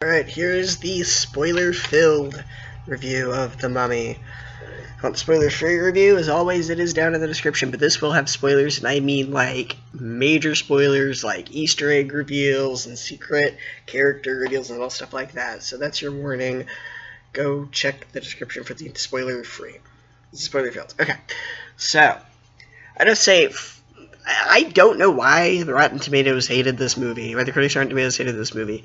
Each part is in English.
Alright, here's the spoiler-filled review of The Mummy. If you want the spoiler-free review, as always, it is down in the description, but this will have spoilers, and I mean, like, major spoilers, like Easter egg reveals and secret character reveals and all stuff like that. So that's your warning. Go check the description for the spoiler-free. Spoiler-filled. Okay, so, I just say, I don't know why the Rotten Tomatoes hated this movie, why the critics Rotten Tomatoes hated this movie.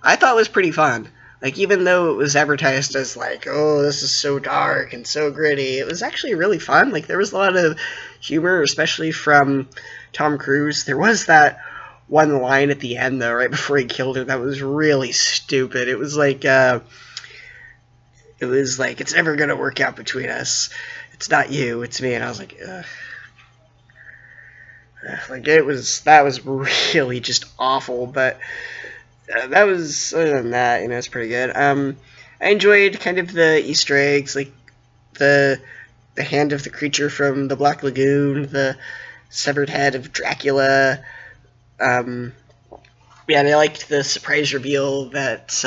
I thought it was pretty fun. Like, even though it was advertised as, like, oh, this is so dark and so gritty, it was actually really fun. Like, there was a lot of humor, especially from Tom Cruise. There was that one line at the end, though, right before he killed her, that was really stupid. It was like, it's never gonna work out between us. It's not you, it's me. And I was like, ugh. Like, that was really just awful, but that was, other than that, you know, it's pretty good. I enjoyed kind of the Easter eggs, like the hand of the creature from the Black Lagoon, the severed head of Dracula. Yeah, and I liked the surprise reveal that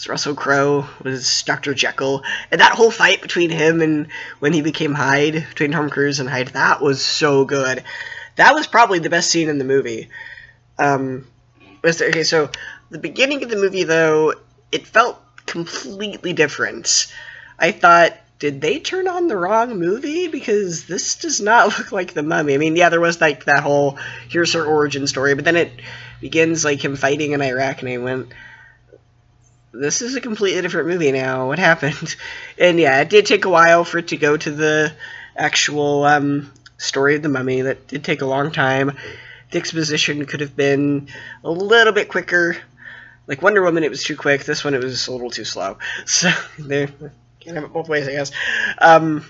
Russell Crowe was Dr. Jekyll, and that whole fight between him and when he became Hyde, between Tom Cruise and Hyde, that was so good. That was probably the best scene in the movie. Okay, so the beginning of the movie, though, it felt completely different. I thought, did they turn on the wrong movie? Because this does not look like The Mummy. I mean, yeah, there was, like, that whole, here's her origin story, but then it begins, like, him fighting in Iraq, and I went, this is a completely different movie now. What happened? And, yeah, it did take a while for it to go to the actual story of The Mummy. That did take a long time. The exposition could have been a little bit quicker. Like Wonder Woman, it was too quick. This one, it was a little too slow. So, they can't have it both ways, I guess. But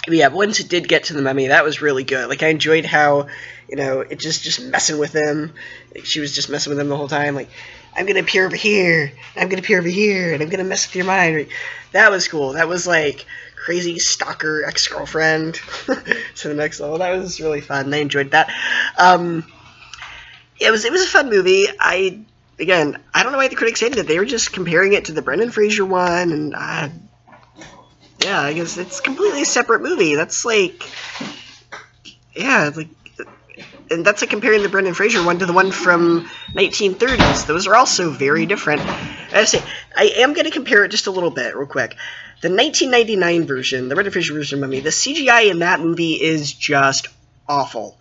yeah, once it did get to The Mummy, that was really good. Like, I enjoyed how, you know, it just messing with him. Like, she was just messing with him the whole time. Like, I'm gonna appear over here, I'm gonna appear over here, and I'm gonna mess with your mind. That was cool. That was, like, crazy stalker ex-girlfriend to the next level. That was really fun. I enjoyed that. It was a fun movie. Again, I don't know why the critics hated it. They were just comparing it to the Brendan Fraser one, and yeah, I guess it's a completely separate movie. That's like, yeah, it's like, and that's like comparing the Brendan Fraser one to the one from 1930s. Those are also very different. I say, I am going to compare it just a little bit, real quick. The 1999 version, the Brendan Fraser version of Mummy, the CGI in that movie is just awful.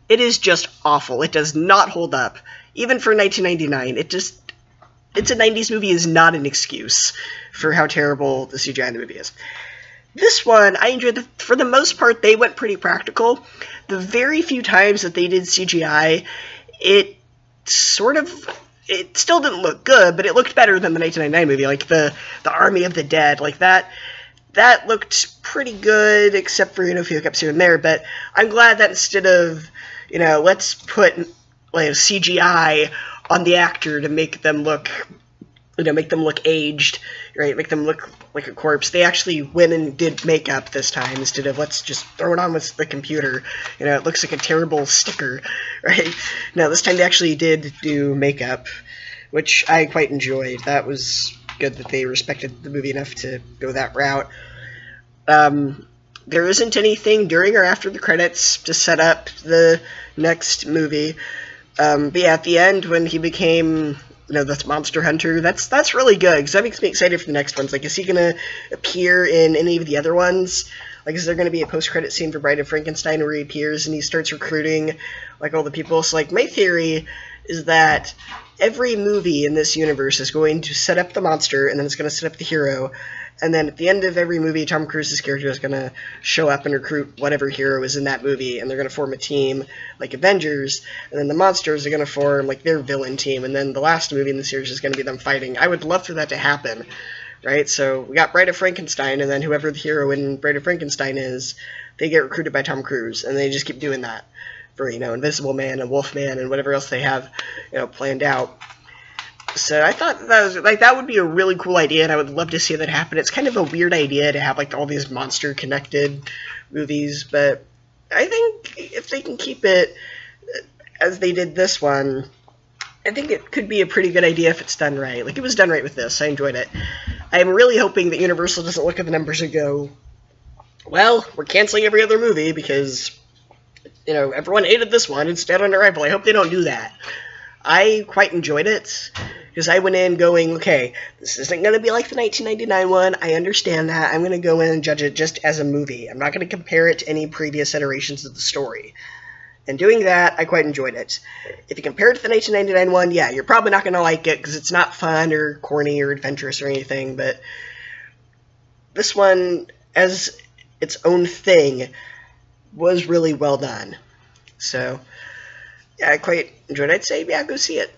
It is just awful. It does not hold up. Even for 1999, it's a 90s movie is not an excuse for how terrible the CGI in the movie is. This one, I enjoyed. For the most part, they went pretty practical. The very few times that they did CGI, it still didn't look good, but it looked better than the 1999 movie. Like the Army of the Dead, like that looked pretty good, except for, you know, a few hiccups here and there. But I'm glad that instead of, you know, let's put, like, CGI on the actor to make them look, you know, make them look aged, right? Make them look like a corpse. They actually went and did makeup this time instead of let's just throw it on with the computer. You know, it looks like a terrible sticker, right? No, this time they actually did do makeup, which I quite enjoyed. That was good that they respected the movie enough to go that route. There isn't anything during or after the credits to set up the next movie. But yeah, at the end, when he became, you know, the monster hunter, that's really good, because that makes me excited for the next ones. Like, is he gonna appear in any of the other ones? Like, is there gonna be a post-credit scene for Bride of Frankenstein where he appears and he starts recruiting, like, all the people? So, like, my theory is that every movie in this universe is going to set up the monster, and then it's going to set up the hero, and then at the end of every movie, Tom Cruise's character is going to show up and recruit whatever hero is in that movie, and they're going to form a team, like Avengers, and then the monsters are going to form, like, their villain team, and then the last movie in the series is going to be them fighting. I would love for that to happen, right? So, we got Bride of Frankenstein, and then whoever the hero in Bride of Frankenstein is, they get recruited by Tom Cruise, and they just keep doing that for, you know, Invisible Man and Wolfman and whatever else they have, you know, planned out. So I thought that was, like, that would be a really cool idea, and I would love to see that happen. It's kind of a weird idea to have, like, all these monster-connected movies, but I think if they can keep it as they did this one, I think it could be a pretty good idea if it's done right. Like, it was done right with this. I enjoyed it. I'm really hoping that Universal doesn't look at the numbers and go, well, we're canceling every other movie because, you know, everyone hated this one. It's Dead on Arrival. I hope they don't do that. I quite enjoyed it because I went in going, okay, this isn't going to be like the 1999 one. I understand that. I'm going to go in and judge it just as a movie. I'm not going to compare it to any previous iterations of the story. And doing that, I quite enjoyed it. If you compare it to the 1999 one, yeah, you're probably not going to like it because it's not fun or corny or adventurous or anything, but this one, as its own thing, was really well done. So, yeah, I quite enjoyed it. I'd say, yeah, go see it.